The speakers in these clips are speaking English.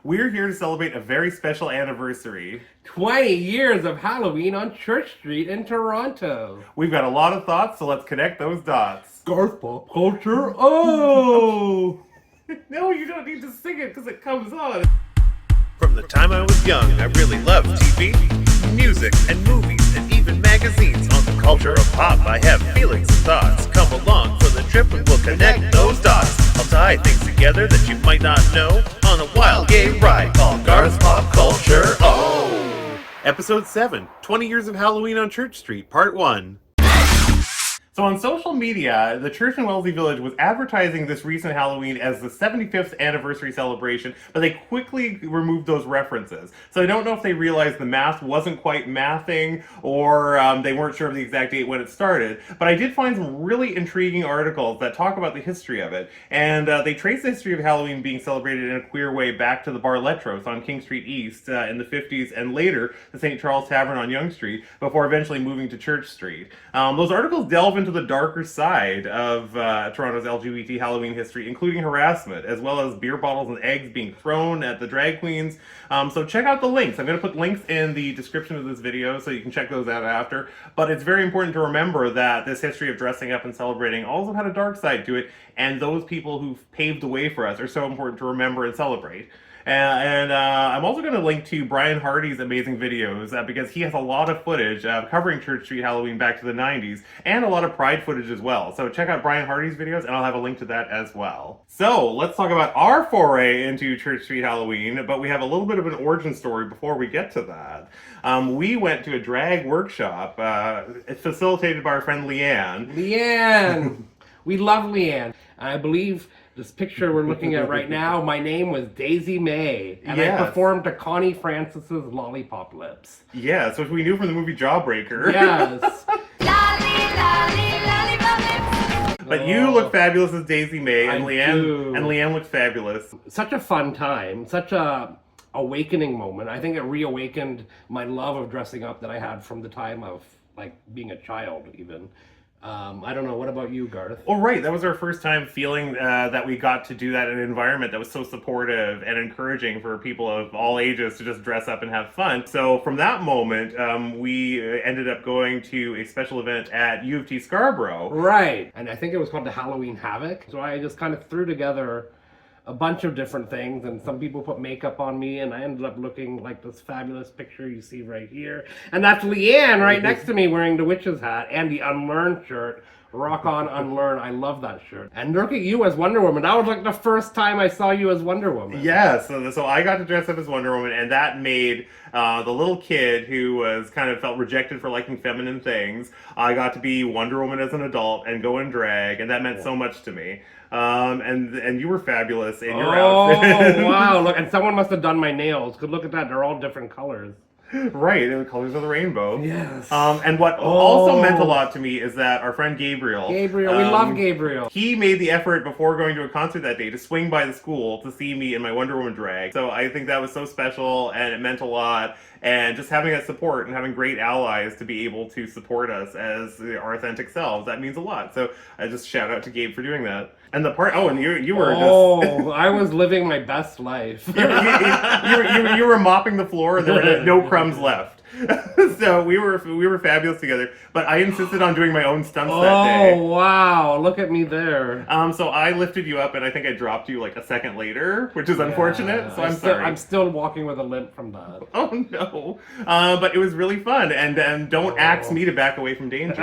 We're here to celebrate a very special anniversary. 20 years of Halloween on Church Street in Toronto. We've got a lot of thoughts, so let's connect those dots. Garth pop culture, oh! No, you don't need to sing it because it comes on. From the time I was young, I really loved TV, music, and movies, and even magazines. On the culture of pop, I have feelings and thoughts. Come along for the trip and we'll connect those dots. I'll tie things together that you might not know on a wild gay ride called Garth's Pop Culture. Oh! Episode 7, 20 Years of Halloween on Church Street, Part 1. So on social media, the Church-Wellesley Village was advertising this recent Halloween as the 75th anniversary celebration, but they quickly removed those references. So I don't know if they realized the math wasn't quite mathing, or they weren't sure of the exact date when it started. But I did find some really intriguing articles that talk about the history of it, and they trace the history of Halloween being celebrated in a queer way back to the bar Letros on King Street East in the 50s, and later the St. Charles Tavern on Yonge Street, before eventually moving to Church Street. Those articles delve into the darker side of Toronto's LGBT Halloween history, including harassment, as well as beer bottles and eggs being thrown at the drag queens. So check out the links. I'm going to put links in the description of this video so you can check those out after. But it's very important to remember that this history of dressing up and celebrating also had a dark side to it, and those people who've paved the way for us are so important to remember and celebrate. And I'm also going to link to Brian Hardy's amazing videos because he has a lot of footage covering Church Street Halloween back to the 90s and a lot of Pride footage as well. So check out Brian Hardy's videos and I'll have a link to that as well. So let's talk about our foray into Church Street Halloween, but we have a little bit of an origin story before we get to that. We went to a drag workshop facilitated by our friend Leanne. Leanne! We love Leanne. I believe this picture we're looking at right now, my name was Daisy May, and yes. I performed to Connie Francis's Lollipop Lips. Yes, which we knew from the movie Jawbreaker. Yes. But you look fabulous as Daisy May, and I do. Leanne looks fabulous. Such a fun time, such a awakening moment. I think it reawakened my love of dressing up that I had from the time of like being a child even. I don't know, what about you, Garth? Well, right, that was our first time feeling that we got to do that in an environment that was so supportive and encouraging for people of all ages to just dress up and have fun. So from that moment, we ended up going to a special event at U of T Scarborough. Right, and I think it was called the Halloween Havoc. So I just kind of threw together a bunch of different things, and some people put makeup on me, and I ended up looking like this fabulous picture you see right here. And that's Leanne right next to me wearing the witch's hat and the Unlearn shirt. Rock on, unlearn. I love that shirt. And look at you as Wonder Woman. That was like the first time I saw you as Wonder Woman. Yeah, so I got to dress up as Wonder Woman, and that made the little kid who was kind of felt rejected for liking feminine things. I got to be Wonder Woman as an adult and go in drag, and that meant so much to me. And you were fabulous in your outfit. Oh, wow. Look, and someone must have done my nails. Because look at that. They're all different colors. Right, the colors of the rainbow. Yes. And what also meant a lot to me is that our friend Gabriel. We love Gabriel. He made the effort before going to a concert that day to swing by the school to see me in my Wonder Woman drag. So I think that was so special and it meant a lot. And just having that support and having great allies to be able to support us as our authentic selves, that means a lot. So I just shout out to Gabe for doing that. And the part, and you were just... I was living my best life. you were mopping the floor and there were no crumbs left. So we were fabulous together, but I insisted on doing my own stunts that day. Oh, wow. Look at me there. So I lifted you up and I think I dropped you like a second later, which is unfortunate, so I'm sorry. I'm still walking with a limp from that. Oh no. But it was really fun, and don't ask me to back away from danger.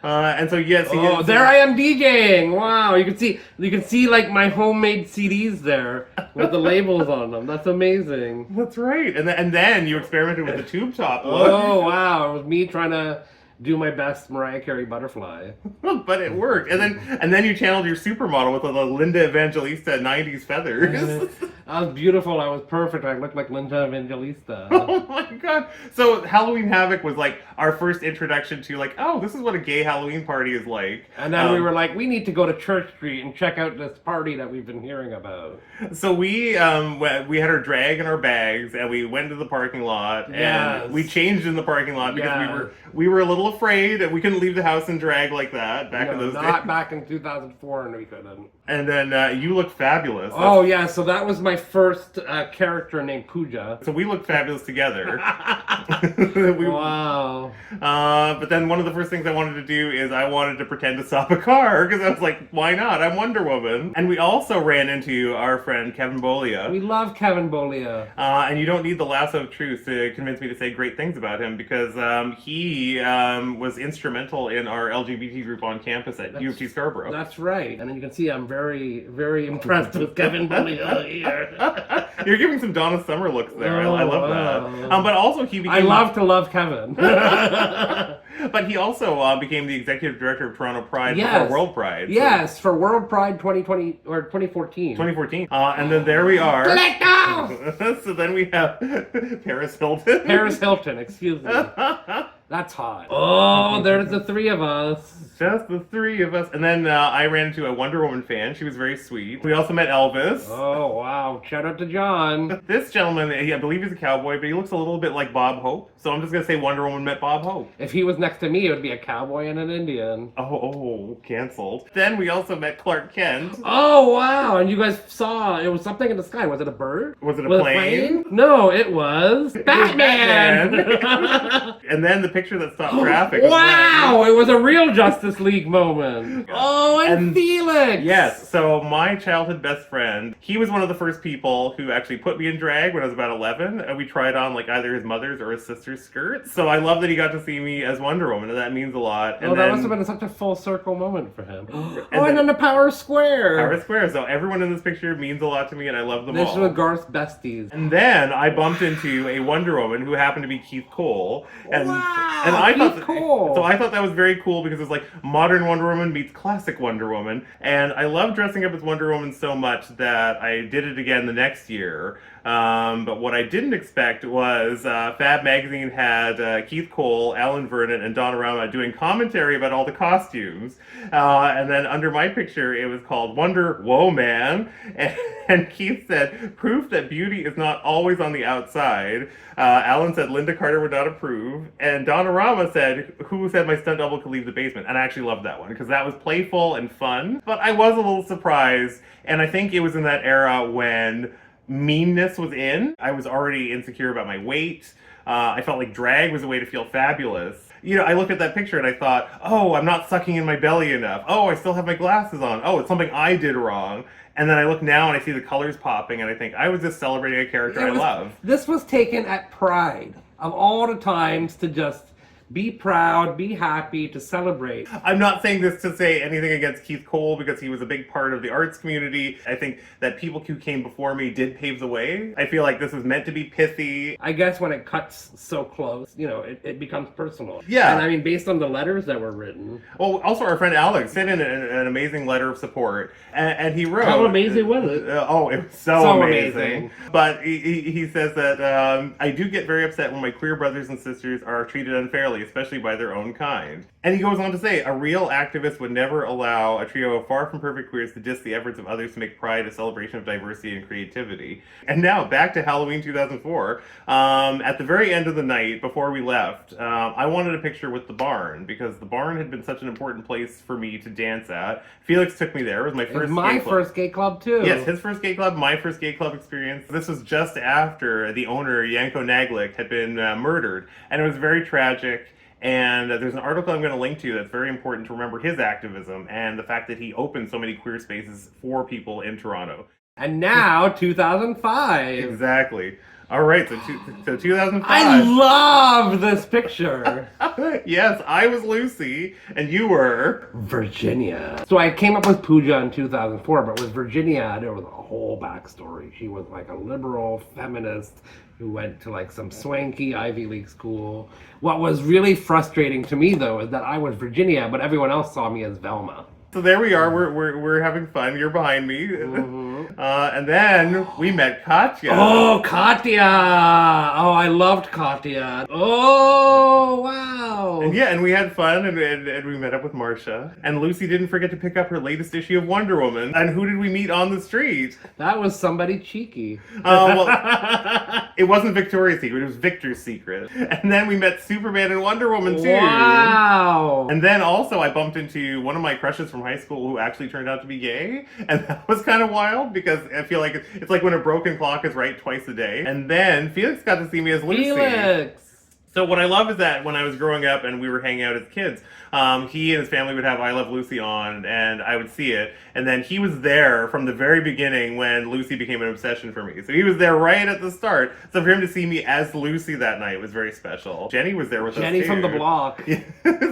And so yes, there I am DJing. Wow, you can see like my homemade CDs there with the labels on them. That's amazing. That's right. And then you experimented with the tube top look. Oh wow, it was me trying to do my best Mariah Carey Butterfly. But it worked. And then you channeled your supermodel with the Linda Evangelista 90s feathers. I was beautiful. I was perfect. I looked like Linda Evangelista. Oh my god. So Halloween Havoc was like our first introduction to like, oh, this is what a gay Halloween party is like. And then we were like, we need to go to Church Street and check out this party that we've been hearing about. So we had our drag in our bags and we went to the parking lot and we changed in the parking lot because we were a little afraid that we couldn't leave the house in drag like that back in those days. Not back in 2004 and we couldn't. And then you looked fabulous. Oh yeah, so that was my first character named Pooja. So we looked fabulous together. Wow. But then one of the first things I wanted to do is I wanted to pretend to stop a car because I was like, why not? I'm Wonder Woman. And we also ran into our friend Kevin Bolia. We love Kevin Bolia. And you don't need the lasso of truth to convince me to say great things about him because he was instrumental in our LGBT group on campus at U of T Scarborough. That's right. And then you can see I'm very, very impressed with Kevin Bolia here. You're giving some Donna Summer looks there. I love that. But also he became... I love to love Kevin. But he also became the executive director of Toronto Pride before World Pride. So. Yes, for World Pride 2020 or 2014. 2014. And then there we are. Let go! So then we have Paris Hilton. Paris Hilton, excuse me. That's hot. Oh, there's the three of us. Just the three of us. And then I ran into a Wonder Woman fan. She was very sweet. We also met Elvis. Oh, wow. Shout out to John. This gentleman, I believe he's a cowboy, but he looks a little bit like Bob Hope. So I'm just going to say Wonder Woman met Bob Hope. If he was next to me, it would be a cowboy and an Indian. Oh, canceled. Then we also met Clark Kent. Oh, wow. And you guys saw, it was something in the sky. Was it a bird? Was it a plane? No, it was Batman. And then the picture that stopped traffic. Wow, it was a real Justice League moment. Oh, and Felix. Yes, so my childhood best friend, he was one of the first people who actually put me in drag when I was about 11. And we tried on like either his mother's or his sister's skirts. So I love that he got to see me as Wonder Woman, and that means a lot. And that must have been such a full circle moment for him. and then the Power Square. Power Square. So everyone in this picture means a lot to me, and I love them all. This was Garth's besties. And then I bumped into a Wonder Woman who happened to be Keith Cole. And, wow, and I Keith Cole. So I thought that was very cool because it was like modern Wonder Woman meets classic Wonder Woman. And I love dressing up as Wonder Woman so much that I did it again the next year. But what I didn't expect was Fab Magazine had Keith Cole, Alan Vernon, and Donnorama doing commentary about all the costumes. And then under my picture, it was called Wonder Woman. And Keith said, proof that beauty is not always on the outside. Alan said Linda Carter would not approve. And Donnorama said, who said my stunt double could leave the basement? And I actually loved that one because that was playful and fun. But I was a little surprised. And I think it was in that era when meanness was in. I was already insecure about my weight. I felt like drag was a way to feel fabulous. You know, I looked at that picture and I thought, oh, I'm not sucking in my belly enough. Oh, I still have my glasses on. Oh, it's something I did wrong. And then I look now and I see the colors popping and I think, I was just celebrating a character I love. This was taken at Pride, of all the times to just be proud, be happy, to celebrate. I'm not saying this to say anything against Keith Cole because he was a big part of the arts community. I think that people who came before me did pave the way. I feel like this was meant to be pithy. I guess when it cuts so close, you know, it becomes personal. Yeah. And I mean, based on the letters that were written. Well, also our friend Alex sent in an amazing letter of support. And he wrote... How amazing was it? It was so amazing. But he says that I do get very upset when my queer brothers and sisters are treated unfairly, especially by their own kind. And he goes on to say, a real activist would never allow a trio of far from perfect queers to diss the efforts of others to make Pride a celebration of diversity and creativity. And now, back to Halloween 2004. At the very end of the night, before we left, I wanted a picture with the barn, because the barn had been such an important place for me to dance at. Felix took me there. It was my first gay club, too. Yes, his first gay club, my first gay club experience. This was just after the owner, Janko Naglick, had been murdered. And it was very tragic. And there's an article I'm going to link to that's very important to remember his activism and the fact that he opened so many queer spaces for people in Toronto. And now, 2005. Exactly. All right, so 2005. I love this picture. Yes, I was Lucy, and you were... Virginia. So I came up with Pooja in 2004, but with Virginia, there was a whole backstory. She was like a liberal feminist who went to like some swanky Ivy League school. What was really frustrating to me, though, is that I was Virginia, but everyone else saw me as Velma. So there we are, we're having fun, you're behind me. Mm-hmm. And then we met Katya. Oh, Katya! Oh, I loved Katya. Oh, wow! And yeah, and we had fun, and we met up with Marcia. And Lucy didn't forget to pick up her latest issue of Wonder Woman. And who did we meet on the street? That was somebody cheeky. Well, it wasn't Victoria's Secret, it was Victor's Secret. And then we met Superman and Wonder Woman too. Wow! And then also I bumped into one of my crushes from high school who actually turned out to be gay. And that was kind of wild because I feel like it's like when a broken clock is right twice a day. And then Felix got to see me as Lucy. Felix! So what I love is that when I was growing up and we were hanging out as kids, he and his family would have I Love Lucy on, and I would see it. And then he was there from the very beginning when Lucy became an obsession for me. So he was there right at the start. So for him to see me as Lucy that night was very special. Jenny was there with us too. Jenny from the block.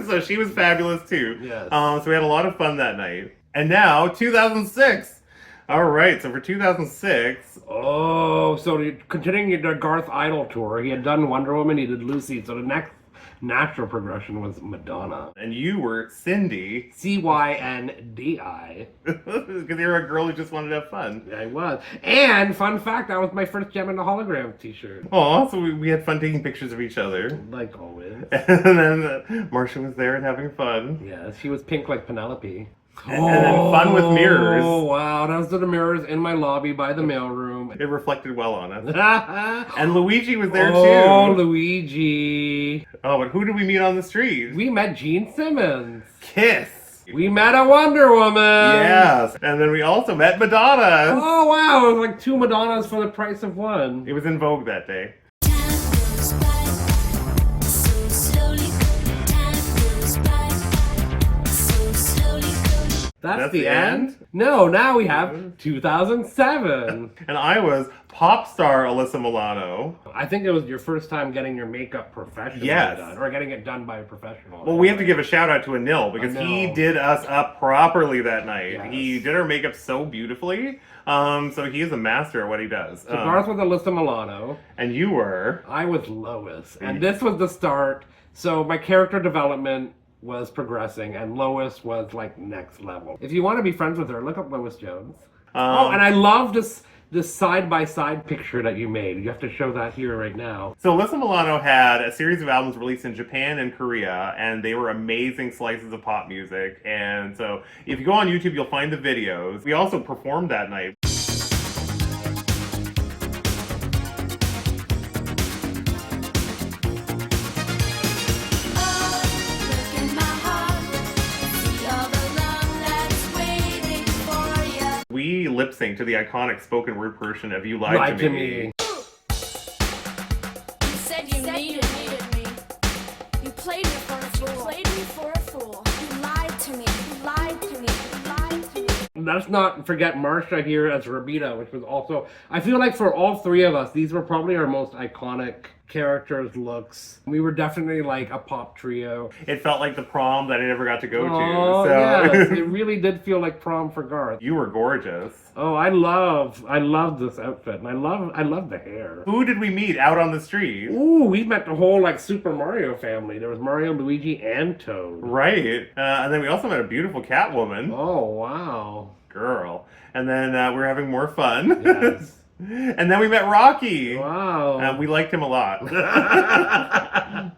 So she was fabulous too. Yes. So we had a lot of fun that night. And now, 2006. All right, so for 2006... Oh, so continuing the Garth Idol tour, he had done Wonder Woman, he did Lucy, so the next natural progression was Madonna. And you were Cindy. Cyndi. Because you were a girl who just wanted to have fun. I was. And, fun fact, that was my first Jem The Holograms t-shirt. Oh, so we had fun taking pictures of each other. Like always. And then Marcia was there and having fun. Yes, she was pink like Penelope. And then fun with mirrors. Oh, wow. Those are the mirrors in my lobby by the mailroom. It reflected well on us. And Luigi was there Oh, too. Luigi. Oh, but who did we meet on the street? We met Gene Simmons. Kiss. We met a Wonder Woman. Yes. And then we also met Madonna. Oh, wow. It was like 2 Madonnas for the price of 1. It was in Vogue that day. That's the end? No, now we have 2007. And I was pop star Alyssa Milano. I think it was your first time getting your makeup professionally done, or getting it done by a professional. Well, we have to give a shout out to Anil because he did us up properly that night. Yes. He did our makeup so beautifully. So he is a master at what he does. So Garth was Alyssa Milano. And you were? I was Lois. And this was the start. So my character development was progressing, and Lois was like next level. If you want to be friends with her, look up Lois Jones. Oh, and I love this side-by-side picture that you made. You have to show that here right now. So Alyssa Milano had a series of albums released in Japan and Korea, and they were amazing slices of pop music. And so if you go on YouTube, you'll find the videos. We also performed that night. We lip sync to the iconic spoken word version of You Lied to Me. You said you needed me. You played me for a fool. You lied to me. You lied to me. You lied to me. Let's not forget Marcia here as Rabita, which was also, I feel like for all 3 of us, these were probably our most iconic characters, looks. We were definitely like a pop trio. It felt like the prom that I never got to go Oh, to. So yes. It really did feel like prom for Garth. You were gorgeous. Oh, I love this outfit, and I love the hair. Who did we meet out on the street? Ooh, we met the whole like Super Mario family. There was Mario, Luigi, and Toad. Right. And then we also met a beautiful Catwoman. Oh, wow. Girl. And then we were having more fun. Yes. And then we met Rocky. Wow. We liked him a lot. And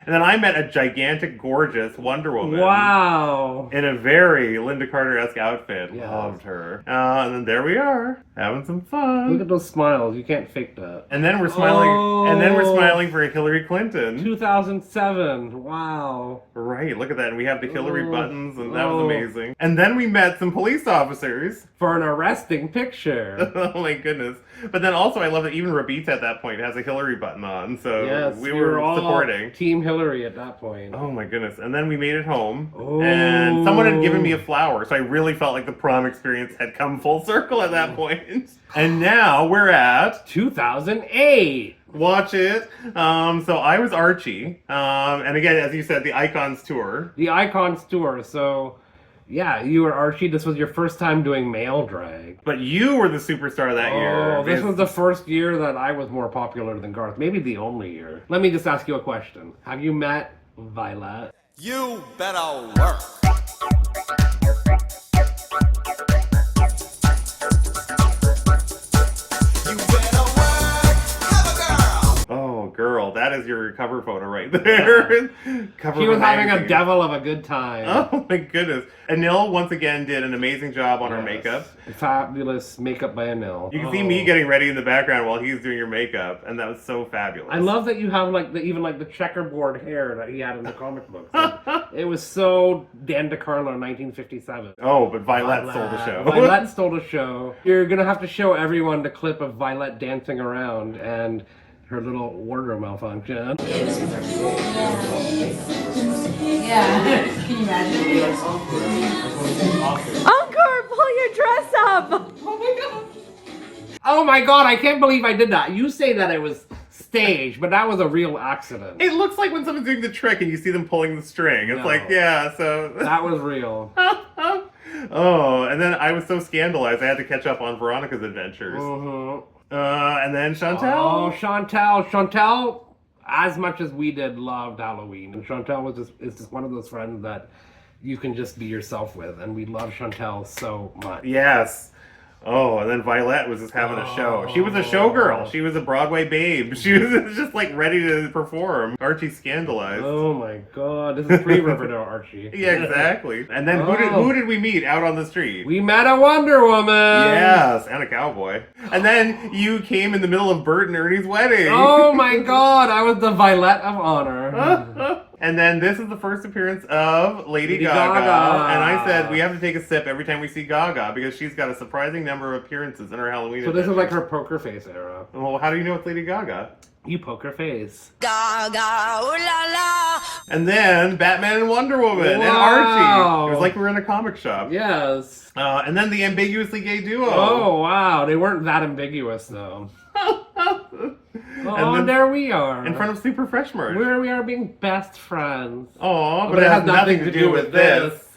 then I met a gigantic, gorgeous Wonder Woman. Wow. In a very Linda Carter-esque outfit. Yes. Loved her. And then there we are, having some fun. Look at those smiles. You can't fake that. And then we're smiling. Oh. And then we're smiling for Hillary Clinton. 2007. Wow. Right. Look at that. And we have the Hillary Oh. buttons, and that was amazing. And then we met some police officers. For an arresting picture. Oh my goodness. But then also I love that even Rabita at that point has a Hillary button on. So Yes, we were all supporting. Team Hillary at that point. Oh my goodness. And then we made it home. Oh. And someone had given me a flower. So I really felt like the prom experience had come full circle at that point. And now we're at 2008. Watch it. So I was Archie. And again, as you said, the Icons Tour. The Icons Tour. So, yeah, you were Archie. This was your first time doing male drag. But you were the superstar that year. Oh, this was the first year that I was more popular than Garth. Maybe the only year. Let me just ask you a question. Have you met Vylette? You better work. that is your cover photo right there. Cover She of was having a magazine. devil of a good time. Oh my goodness. Anil once again did an amazing job on her makeup. Fabulous makeup by Anil. You can see me getting ready in the background while he's doing your makeup, and that was so fabulous. I love that you have like the checkerboard hair that he had in the comic books. Like, it was so Dan DeCarlo 1957. Oh, but Vylette stole the show. Vylette stole the show. You're gonna have to show everyone the clip of Vylette dancing around and her little wardrobe malfunction. Yeah. Can you imagine? Uncle, pull your dress up! Oh my god, I can't believe I did that. You say that it was staged, but that was a real accident. It looks like when someone's doing the trick and you see them pulling the string. It's No. like, yeah, so... That was real. Oh, and then I was so scandalized I had to catch up on Veronica's adventures. Mm-hmm. And then Chantel. Oh, Chantel, as much as we did, loved Halloween. And Chantel is just one of those friends that you can just be yourself with. And we love Chantel so much. Yes. Oh, and then Vylette was just having a show. She was a showgirl. She was a Broadway babe. She was just like ready to perform. Archie scandalized. Oh my god, this is pre-Riverdale Archie. Yeah, exactly. And then who did we meet out on the street? We met a Wonder Woman! Yes, and a cowboy. And then you came in the middle of Bert and Ernie's wedding. Oh my god, I was the Vylette of honor. And then this is the first appearance of Lady Gaga. And I said we have to take a sip every time we see Gaga because she's got a surprising number of appearances in her Halloween So this is adventures. like her poker face era. Well, how do you know it's Lady Gaga? You poker face. Gaga, ooh la la. And then Batman and Wonder Woman and Wow. Archie. It was like we were in a comic shop. Yes. And then the ambiguously gay duo. Oh wow, they weren't that ambiguous though. Oh, And then- and there we are. In front of Super Fresh Merch. Where we are being best friends. Oh, but it has nothing to do with this.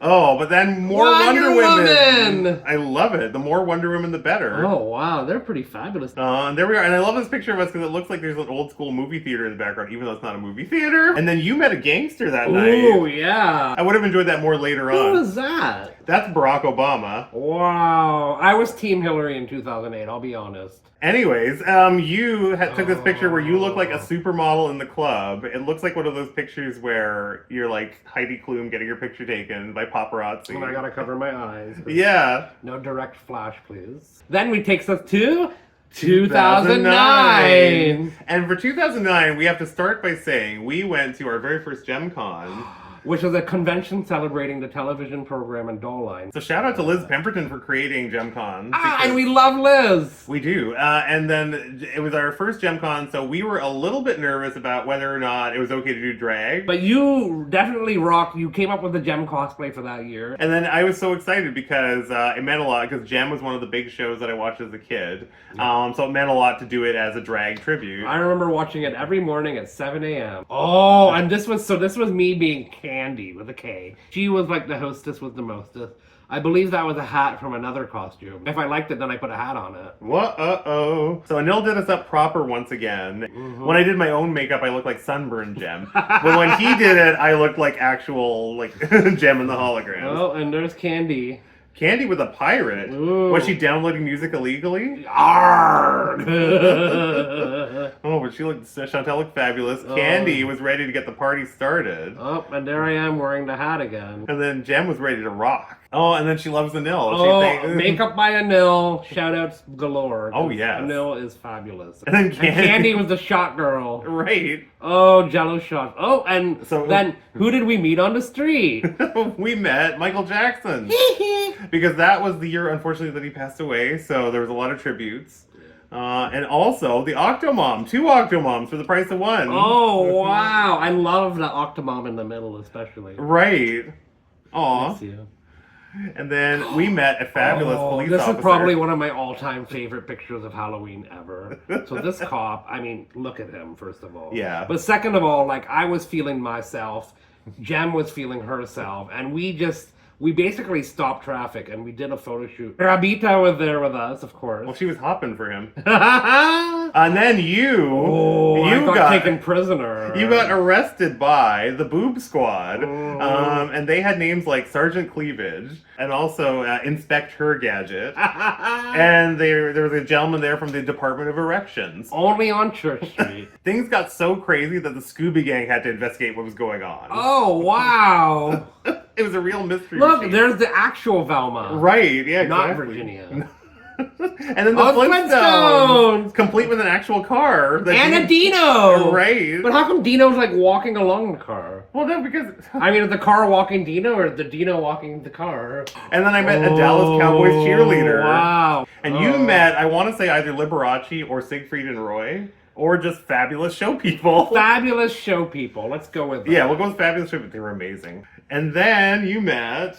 Oh, but then more Wonder Women. Woman! I love it. The more Wonder Women, the better. Oh wow, they're pretty fabulous. And there we are. And I love this picture of us because it looks like there's an old school movie theater in the background, even though it's not a movie theater. And then you met a gangster that Ooh, night. yeah. I would have enjoyed that more later Who on. was that? That's Barack Obama. Wow. I was Team Hillary in 2008, I'll be honest. Anyways, you took this picture where you look like a supermodel in the club. It looks like one of those pictures where you're like Heidi Klum getting your picture taken by paparazzi. And I gotta cover my eyes. Yeah. No direct flash, please. Then we takes us to 2009. And for 2009, we have to start by saying we went to our very first Gem Con. Which was a convention celebrating the television program and doll line. So shout out to Liz Pemberton for creating Gem Con. And we love Liz! We do. And then it was our first Gem Con, so we were a little bit nervous about whether or not it was okay to do drag. But you definitely rocked. You came up with the Gem cosplay for that year. And then I was so excited because it meant a lot, because Gem was one of the big shows that I watched as a kid. So it meant a lot to do it as a drag tribute. I remember watching it every morning at 7 a.m. Oh, and this was me being Candy with a K. She was like the hostess with the mostest. I believe that was a hat from another costume. If I liked it, then I put a hat on it. What? Uh-oh. So Anil did us up proper once again. Mm-hmm. When I did my own makeup, I looked like Sunburned Gem. But when he did it, I looked like actual, like, Jem and the Holograms. Oh, and there's Candy. Candy with a pirate? Ooh. Was she downloading music illegally? Arrgh! Oh, but she looked, Chantel looked fabulous. Candy was ready to get the party started. Oh, and there I am wearing the hat again. And then Jem was ready to rock. Oh, and then she loves Anil. Oh, She makeup by Anil. Shout-outs galore. Oh, yes. Anil is fabulous. And then And Candy was the shot girl. Right. Oh, Jello shots. Oh, and then who did we meet on the street? We met Michael Jackson. Because that was the year, unfortunately, that he passed away. So there was a lot of tributes. And also the Octomom. 2 Octomoms for the price of 1. Oh, wow. I love the Octomom in the middle, especially. Right. Aw. Miss you. And then we met a fabulous police this officer. is probably one of my all-time favorite pictures of Halloween ever. So this cop, I mean, look at him, first of all. Yeah. But second of all, like, I was feeling myself, Jem was feeling herself, and we basically stopped traffic and we did a photo shoot. Rabita was there with us, of course. Well, she was hopping for him. And then I you got taken prisoner. You got arrested by the Boob Squad, and they had names like Sergeant Cleavage and also Inspector Gadget, and there was a gentleman there from the Department of Erections. Only on Church Street. Things got so crazy that the Scooby Gang had to investigate what was going on. Oh, wow. It was a real mystery. Look, machine. there's the actual Velma. Right, yeah, Not exactly. Virginia. And then the Oh, Flintstones, complete with an actual car. And a Dino! Right. But how come Dino's like walking along the car? Well, no, because... I mean, is the car walking Dino or the Dino walking the car? And then I met a Dallas Cowboys cheerleader. Wow. And you met, I want to say, either Liberace or Siegfried and Roy, or just fabulous show people. Fabulous show people. Let's go with that. Yeah, we'll go with fabulous show people. They were amazing. And then you met...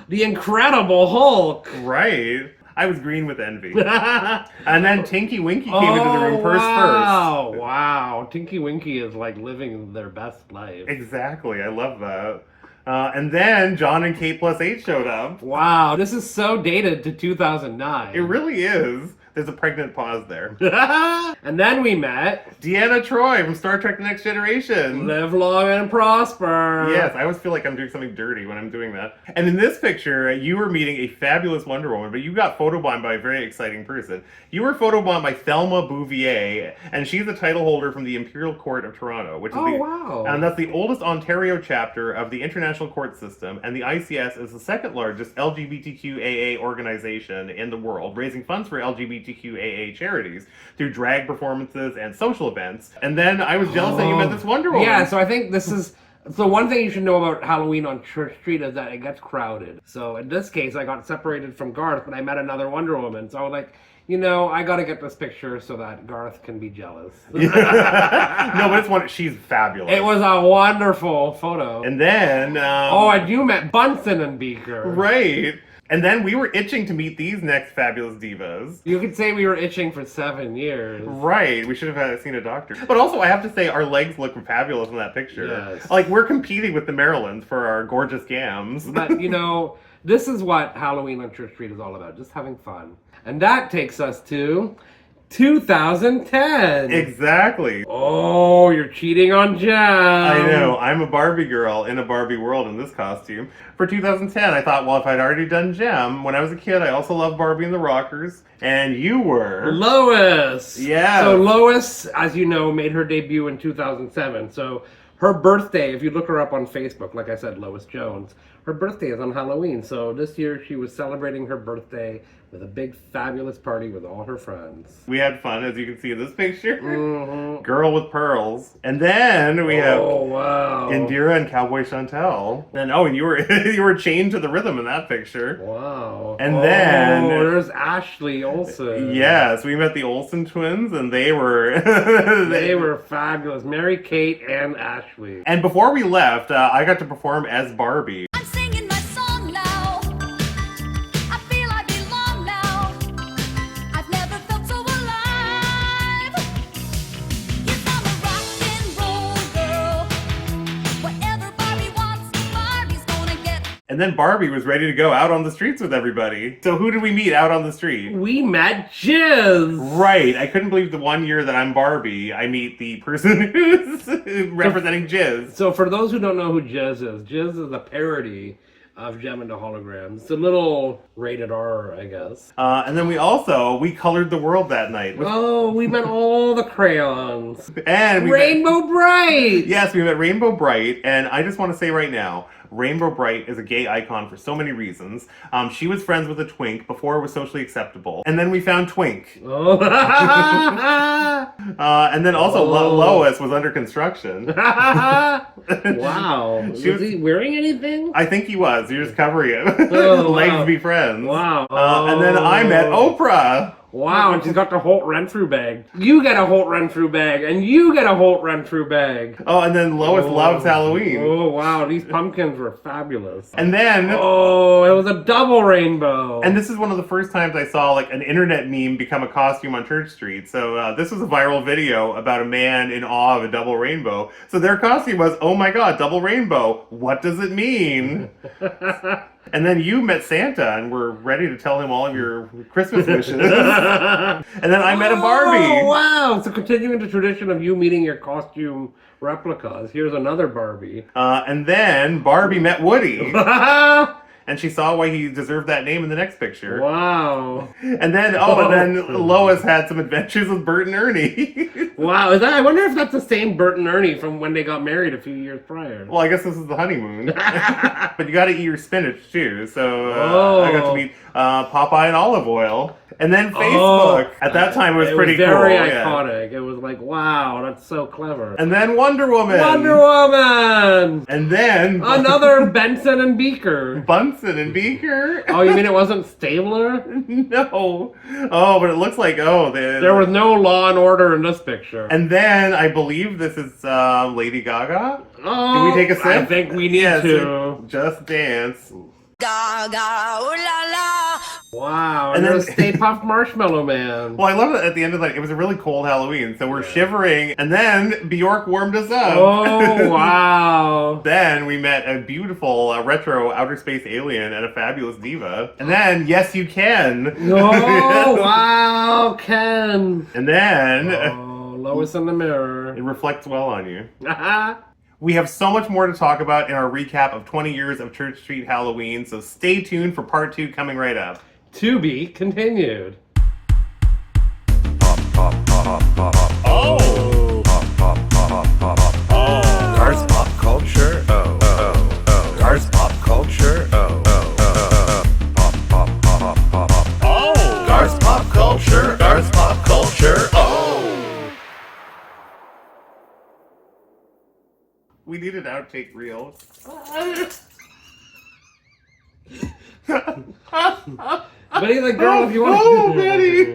The Incredible Hulk. Right. I was green with envy. And then Tinky Winky came into the room first. Wow. Tinky Winky is like living their best life. Exactly. I love that. And then John and Kate plus 8 showed up. Wow, this is so dated to 2009. It really is. There's a pregnant pause there. And then we met Deanna Troi from Star Trek The Next Generation. Live Long and Prosper. Yes, I always feel like I'm doing something dirty when I'm doing that. And in this picture, you were meeting a fabulous Wonder Woman, but you got photobombed by a very exciting person. You were photobombed by Thelma Bouvier, and she's the title holder from the Imperial Court of Toronto, which is wow. And that's the oldest Ontario chapter of the International Court System, and the ICS is the second largest LGBTQ organization in the world, raising funds for LGBTQ charities through drag performances and social events. And then I was jealous that you met this Wonder Woman. Yeah, so I think this is... So one thing you should know about Halloween on Church Street is that it gets crowded. So in this case, I got separated from Garth, but I met another Wonder Woman. So I was like, you know, I gotta get this picture so that Garth can be jealous. No, but she's fabulous. It was a wonderful photo. And then... and you met Bunsen and Beaker. Right. And then we were itching to meet these next fabulous divas. You could say we were itching for 7 years. Right. We should have seen a doctor. But also, I have to say, our legs look fabulous in that picture. Yes. Like, we're competing with the Marilyns for our gorgeous gams. But, you know, this is what Halloween on Church Street is all about. Just having fun. And that takes us to 2010. Exactly. Oh, you're cheating on Jem. I know. I'm a Barbie girl in a Barbie world in this costume. For 2010, I thought, well, if I'd already done Jem, when I was a kid, I also loved Barbie and the Rockers. And you were... Lois. Yeah. So Lois, as you know, made her debut in 2007. So her birthday, if you look her up on Facebook, like I said, Lois Jones, her birthday is on Halloween. So this year she was celebrating her birthday with a big, fabulous party with all her friends. We had fun, as you can see in this picture. Mm-hmm. Girl with pearls. And then we have wow. Indira and Cowboy Chantel. And and you were you were chained to the rhythm in that picture. Wow. And then there's Ashley Olsen. Yes, we met the Olsen twins, and they were they were fabulous. Mary Kate and Ashley. And before we left, I got to perform as Barbie. I'm singing my song now. I feel I belong now. I've never felt so alive. Yes, I'm a rock and roll girl. Whatever Barbie wants, Barbie's gonna get. And then Barbie was ready to go out on the streets with everybody. So who did we meet out on the street? We met Jiz. Right. I couldn't believe the 1 year that I'm Barbie, I meet the person who's representing Jiz. So for those who don't know who Jiz is a parody of Jem The Holograms. It's a little rated R, I guess. And then we colored the world that night. We met all the crayons. And we Rainbow Bright! Yes, we met Rainbow Bright, and I just want to say right now, Rainbow Bright is a gay icon for so many reasons. She was friends with a twink before it was socially acceptable. And then we found Twink. Oh. And then also Lois was under construction. Wow. Was he wearing anything? I think he was. He was covering it. Oh, Legs wow. be friends. Wow. And then I met Oprah. Wow, and she's got the Holt Renfrew bag. You get a Holt Renfrew bag, and you get a Holt Renfrew bag. Oh, and then Lois loves Halloween. Oh, wow, these pumpkins were fabulous. And then... Oh, it was a double rainbow. And this is one of the first times I saw like an internet meme become a costume on Church Street. So this was a viral video about a man in awe of a double rainbow. So their costume was, oh my god, double rainbow. What does it mean? And then you met Santa and were ready to tell him all of your Christmas wishes. And then I met a Barbie. Oh, wow. So continuing the tradition of you meeting your costume replicas, here's another Barbie. And then Barbie met Woody. And she saw why he deserved that name in the next picture. Wow. And then, Lois had some adventures with Bert and Ernie. Wow, I wonder if that's the same Bert and Ernie from when they got married a few years prior. Well, I guess this is the honeymoon. But you gotta eat your spinach too. So I got to meet Popeye and olive oil. And then Facebook. At that time, it was pretty cool. Very yeah. iconic. It was like, wow, that's so clever. And then Wonder Woman. Wonder Woman! And then Another Benson and Beaker. Bunsen and Beaker. Oh, you mean it wasn't Stabler? No. Oh, but it looks like, There was no Law and Order in this picture. And then I believe this is Lady Gaga. Oh, Can we take a sip? I think we need to. Just Dance. Gaga, ooh la la. Wow, And and then- there's Stay Puft Marshmallow Man. Well, I love it at the end of the night. It was a really cold Halloween, so we're shivering. And then Bjork warmed us up. Oh, wow. Then we met a beautiful retro outer space alien and a fabulous diva. And then, Yes You Can. Oh, wow, Ken. And then Oh, Lois in the mirror. it reflects well on you. We have so much more to talk about in our recap of 20 years of Church Street Halloween, so stay tuned for part 2 coming right up. To be continued. Garth's pop culture. Garth's pop culture. Garth's pop culture. Garth's pop culture. We need an outtake reel. Betty the girl, if you want Oh, Betty!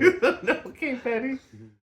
Okay, Betty.